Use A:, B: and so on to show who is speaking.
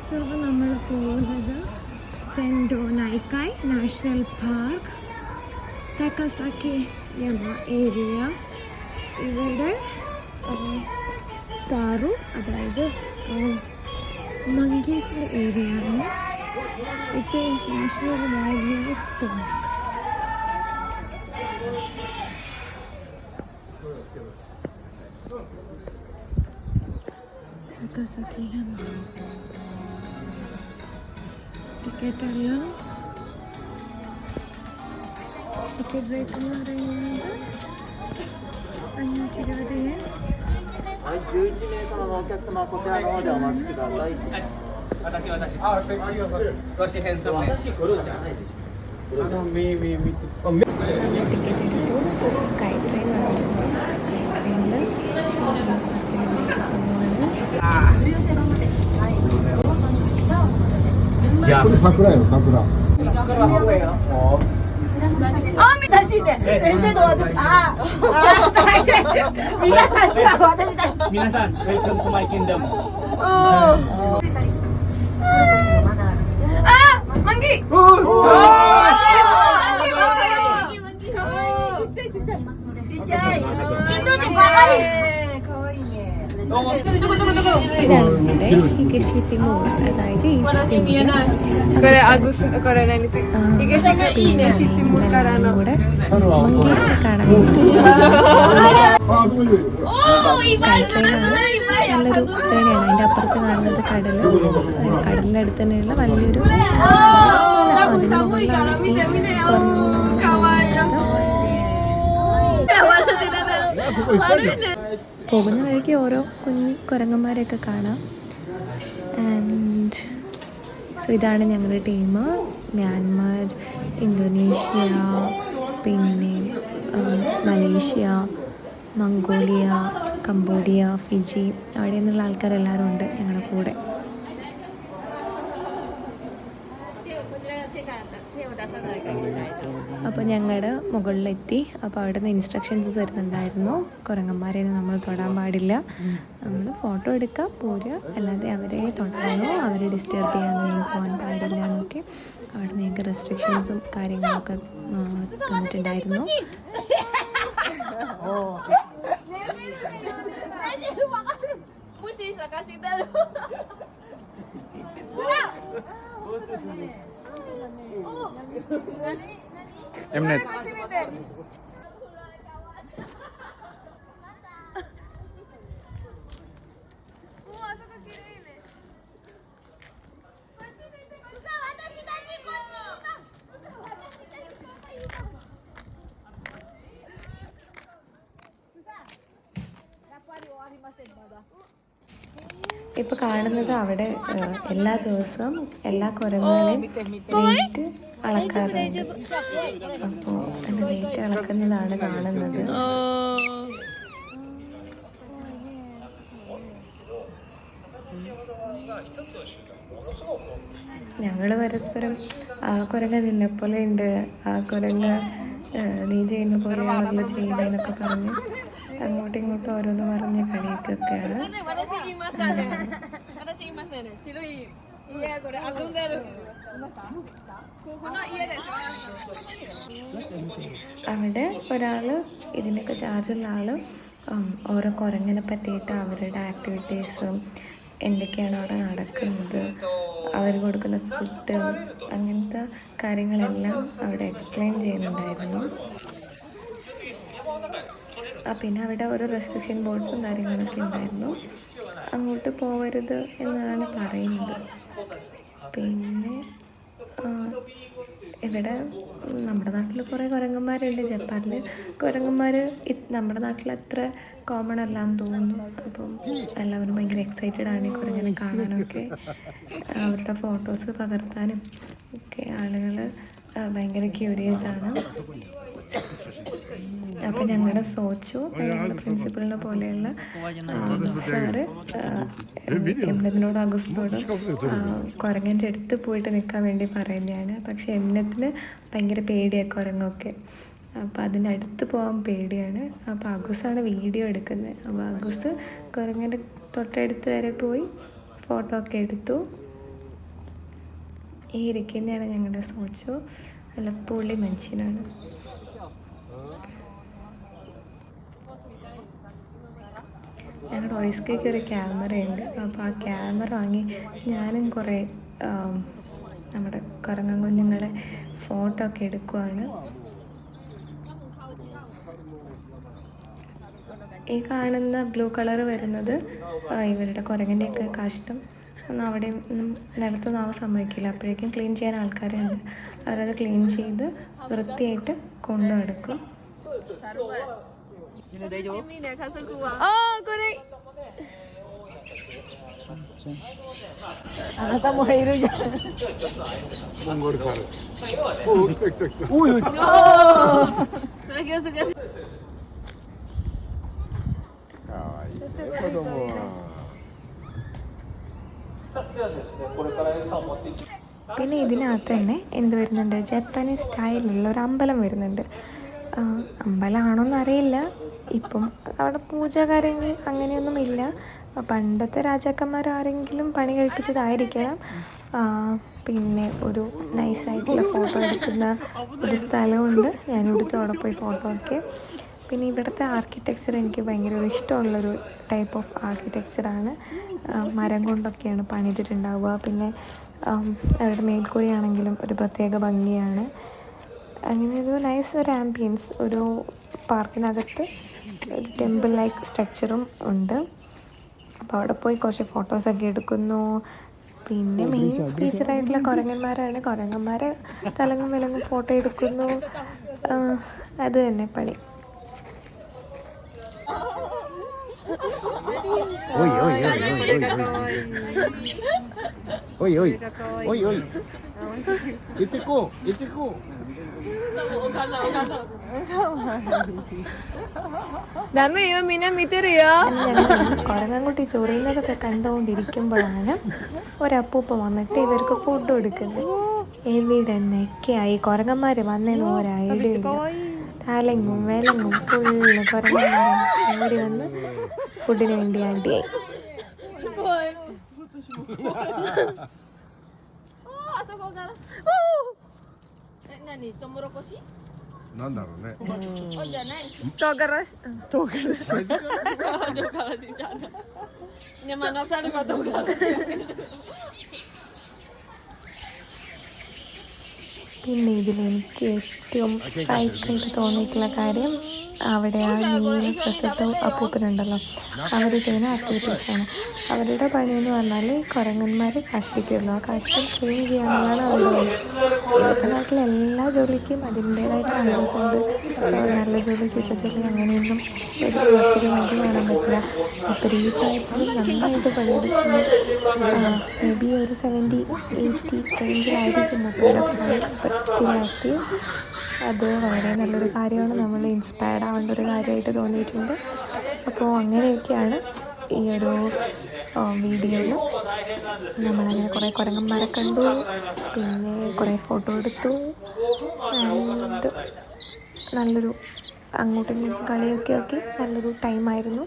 A: So നമ്മൾ പോകുന്നത് സെൻഡോ നൈക്കായ് national park, Takasakiyama area. ഇവിടെ സാറു, അതായത് മങ്കീസിൻ്റെ ഏരിയ ആണ്. It's a national wildlife park. Takasakiyama ticket എല്ലാം ടിക്കറ്റ് റേറ്റ് എന്ന് പറയുന്നത് 520 yen.
B: 11名様のお客様こちらの方でお待ちください。私少し変装ね。私来るんじゃないでしょ。
A: ടിക്കറ്റ് എടുത്തു. സ്കൈ ട്രെയിൻ വന്നിട്ടുണ്ട്. സ്കൈ ട്രെയിനിൽ
C: 桜よ桜。
D: 私ね、先生の私、大変。皆さん、私だ。
B: 皆さん、welcome to my kingdom.
D: 만기!
A: ഇതാണ് നമ്മുടെ ഹിഗഷി തിമൂർ, അതായത് ഈസ്റ്റ് തിമൂർ. കൂടെ മങ്കീസിനെ കാണാൻ നല്ലൊരു ചേണിയാണ്. അതിൻ്റെ അപ്പുറത്ത് കാണുന്നത് കടൽ. കടലിൻ്റെ അടുത്ത് തന്നെയുള്ള വലിയൊരു പോകുന്ന വഴിക്ക് ഓരോ കുഞ്ഞി കുരങ്ങന്മാരെയൊക്കെ കാണാം. ആൻഡ് സോ ഇതാണ് ഞങ്ങളുടെ ടീം. മ്യാൻമാർ, ഇന്തോനേഷ്യ, പിന്നെ മലേഷ്യ, മംഗോളിയ, കംബോഡിയ, ഫിജി, അവിടെ നിന്നുള്ള ആൾക്കാരെല്ലാവരും ഉണ്ട് ഞങ്ങളുടെ കൂടെ. അപ്പോൾ ഞങ്ങളുടെ മുകളിലെത്തി. അപ്പോൾ അവിടെ നിന്ന് ഇൻസ്ട്രക്ഷൻസ് തരുന്നുണ്ടായിരുന്നു. കുരങ്ങന്മാരെയൊന്നും നമ്മൾ തൊടാൻ പാടില്ല, നമ്മൾ ഫോട്ടോ എടുക്കാം പോരുക, അല്ലാതെ അവരെ തൊടാനോ അവരെ ഡിസ്റ്റർബ് ചെയ്യാനൊന്നും പോകാൻ പാടില്ല എന്നൊക്കെ അവിടെ നിന്ന് ഞങ്ങൾക്ക് റെസ്ട്രിക്ഷൻസും കാര്യങ്ങളൊക്കെ തന്നിട്ടുണ്ടായിരുന്നു.
B: Mnet. ഇപ്പോൾ കാണുന്നത് അവിടെ എല്ലാ ദിവസവും എല്ലാ കുരങ്ങുകളെയും വെയിറ്റ് അളക്കാറുണ്ട്. അപ്പോൾ അതിൻ്റെ വെയിറ്റ് അളക്കുന്നതാണ് കാണുന്നത്. ഞങ്ങൾ പരസ്പരം ആ കുരങ്ങ് നിന്നെപ്പോലെ ഉണ്ട്, ആ കുരങ്ങ് നീ ചെയ്യുന്ന പോലെയാണല്ലോ ചെയ്യുന്നതെന്നൊക്കെ പറഞ്ഞ് അങ്ങോട്ടും ഇങ്ങോട്ടും ഓരോന്ന് പറഞ്ഞ് കളിയൊക്കെയാണ്. അവിടെ ഒരാൾ, ഇതിൻ്റെയൊക്കെ ചാർജുള്ള ആൾ, ഓരോ കുരങ്ങിനെ പറ്റിയിട്ട് അവരുടെ ആക്ടിവിറ്റീസും എന്തൊക്കെയാണ് അവിടെ നടക്കുന്നത്, അവർ കൊടുക്കുന്ന ഫുഡ്, അങ്ങനത്തെ കാര്യങ്ങളെല്ലാം അവിടെ എക്സ്പ്ലെയിൻ ചെയ്യുന്നുണ്ടായിരുന്നു. പിന്നെ അവിടെ ഓരോ റെസ്ട്രിക്ഷൻ ബോർഡ്സും കാര്യങ്ങളൊക്കെ ഉണ്ടായിരുന്നു. അങ്ങോട്ട് പോകരുത് എന്നാണ് പറയുന്നത്. പിന്നെ ഇവിടെ നമ്മുടെ നാട്ടിൽ കുറേ കുരങ്ങന്മാരുണ്ട്. ജപ്പാനിൽ കുരങ്ങന്മാർ നമ്മുടെ നാട്ടിൽ അത്ര കോമൺ അല്ലാന്ന് തോന്നുന്നു. അപ്പം എല്ലാവരും ഭയങ്കര എക്സൈറ്റഡ് ആണ് ഈ കുരങ്ങനെ കാണാനൊക്കെ. അവരുടെ ഫോട്ടോസ് പകർത്താനും ഒക്കെ ആളുകൾ ഭയങ്കര ക്യൂരിയസ് ആണ്. അപ്പോൾ ഞങ്ങളുടെ സോച്ചു, ഞങ്ങളുടെ പ്രിൻസിപ്പളിനെ പോലെയുള്ള സാറ് എംനത്തിനോടും അഗസ്റ്റിനോടും കുരങ്ങൻ്റെ അടുത്ത് പോയിട്ട് നിൽക്കാൻ വേണ്ടി പറയുന്നതാണ്. പക്ഷെ എംനത്തിന് ഭയങ്കര പേടിയാണ് കുരങ്ങൊക്കെ. അപ്പോൾ അതിനടുത്ത് പോകാൻ പേടിയാണ്. അപ്പോൾ അഗുസാണ് വീഡിയോ എടുക്കുന്നത്. അപ്പോൾ അഗുസ് കുരങ്ങൻ്റെ തൊട്ടടുത്ത് വരെ പോയി ഫോട്ടോ ഒക്കെ എടുത്തു. ഈ ഇരിക്കുന്നതാണ് ഞങ്ങളുടെ സോച്ചു. നല്ല പൊളി മനുഷ്യനാണ്. ഞങ്ങളുടെ ഓയിസ്കയ്ക്ക് ഒരു ക്യാമറയുണ്ട്. അപ്പോൾ ആ ക്യാമറ വാങ്ങി ഞാനും കുറേ നമ്മുടെ കറങ്ങൻ കുഞ്ഞുങ്ങളെ ഫോട്ടോ ഒക്കെ എടുക്കുവാണ്. ഈ കാണുന്ന ബ്ലൂ കളർ വരുന്നത് ഇവരുടെ കുരങ്ങൻ്റെയൊക്കെ കാഷ്ടം. ഒന്നും അവിടെ നിലത്തൊന്നും ആവാൻ സമ്മതിക്കില്ല. അപ്പോഴേക്കും ക്ലീൻ ചെയ്യാൻ ആൾക്കാരുണ്ട്. അവരത് ക്ലീൻ ചെയ്ത് വൃത്തിയായിട്ട് കൊണ്ടു നടക്കും. പിന്നെ ഇതിനകത്ത് തന്നെ എന്ത് വരുന്നുണ്ട്, ജപ്പാനീസ് സ്റ്റൈലിലുള്ള ഒരു അമ്പലം വരുന്നുണ്ട്. അമ്പലമാണോന്ന് അറിയില്ല. ഇപ്പം അവിടെ പൂജാകാര്യങ്ങൾ അങ്ങനെയൊന്നുമില്ല. പണ്ടത്തെ രാജാക്കന്മാർ ആരെങ്കിലും പണി കഴിപ്പിച്ചതായിരിക്കണം. പിന്നെ ഒരു നൈസായിട്ടുള്ള ഫോട്ടോ എടുക്കുന്ന ഒരു സ്ഥലമുണ്ട്. ഞാനിവിടുത്തെ അവിടെ പോയി ഫോട്ടോ ഒക്കെ. പിന്നെ ഇവിടുത്തെ ആർക്കിടെക്ചർ എനിക്ക് ഭയങ്കര ഒരു ഇഷ്ടമുള്ളൊരു ടൈപ്പ് ഓഫ് ആർക്കിടെക്ചറാണ്. മരം കൊണ്ടൊക്കെയാണ് പണിതിട്ടുണ്ടാവുക. പിന്നെ അവരുടെ മേൽക്കൂരയാണെങ്കിലും ഒരു പ്രത്യേക ഭംഗിയാണ്. അങ്ങനെ ഒരു നൈസ് ഒരു ആംബിയൻസ്. ഒരു പാർക്കിനകത്ത് ഒരു ടെമ്പിൾ ലൈക്ക് സ്ട്രക്ചറും ഉണ്ട്. അപ്പോൾ അവിടെ പോയി കുറച്ച് ഫോട്ടോസൊക്കെ എടുക്കുന്നു. പിന്നെ മെയിൻ ഫീച്ചറായിട്ടുള്ള കുരങ്ങന്മാരാണ്. കുരങ്ങന്മാരെ തലങ്ങും വിലങ്ങും ഫോട്ടോ എടുക്കുന്നു. അത് തന്നെ പണി.
C: Oi, oi, oi, oi, oi, oi, oi, oi, itiko, itiko.
B: കുരങ്ങൻകുട്ടി ചൊറിയുന്നതൊക്കെ കണ്ടുകൊണ്ടിരിക്കുമ്പോഴാണ് ഒരപ്പൂപ്പ വന്നിട്ട് ഇവർക്ക് ഫുഡ് കൊടുക്കുന്നത്. എവിടെന്നൊക്കെയായി കുരങ്ങന്മാർ വന്നേന്ന് ഒരു ഐഡിയ ഇല്ല. തലങ്ങും വിലങ്ങും ഫുള്ള് കുരങ്ങന്മാരും ഓടി വന്ന് ഫുഡിന് വേണ്ടി അടിയായി. പിന്നെ ഇതിലെനിക്ക് ഏറ്റവും സ്ട്രൈക്കായിട്ട് തോന്നിയിട്ടുള്ള കാര്യം അവിടെ ആ നീല ഡ്രസ്സിട്ട് അപ്പൂപ്പനുണ്ടല്ലോ, അവർ ചെയ്യുന്ന ആക്ടിവിറ്റീസാണ്. അവരുടെ പണിയെന്ന് പറഞ്ഞാൽ കുരങ്ങന്മാർ കാഷ്ടിക്കുള്ളൂ. ആ കാഷ്ടം ക്ലീൻ ചെയ്യാനുള്ളതാണ് അവരുടെ പണി. ഇവിടുത്തെ നാട്ടിൽ എല്ലാ ജോലിക്കും അതിൻ്റേതായിട്ടുള്ള അന്തസ്സുണ്ട്. നല്ല ജോലി, ചീത്ത ജോലി അങ്ങനെയൊന്നും ഒരു വണ്ടി കാണാൻ പറ്റില്ല. അപ്പോൾ ഈ സാഹചര്യം നന്നായിട്ട് പണിയെടുക്കുന്നു. മേ ബി ഒരു 70-80 റേഞ്ചിലായിരിക്കും മൊത്തത്തിലെ പ്രായം. But still active. അത് വളരെ നല്ലൊരു കാര്യമാണ്. നമ്മൾ ഇൻസ്പയർഡ് ആവേണ്ട ഒരു കാര്യമായിട്ട് തോന്നിയിട്ടുണ്ട്. അപ്പോൾ അങ്ങനെയൊക്കെയാണ് ഈ ഒരു വീഡിയോയിൽ നമ്മളങ്ങനെ കുറേ കുരങ്ങന്മാരെ കണ്ടു. പിന്നെ കുറേ ഫോട്ടോ എടുത്തു. ആൻഡ് നല്ലൊരു അങ്ങോട്ടും ഇങ്ങോട്ടും കളിയൊക്കെ ആക്കി നല്ലൊരു ടൈമായിരുന്നു.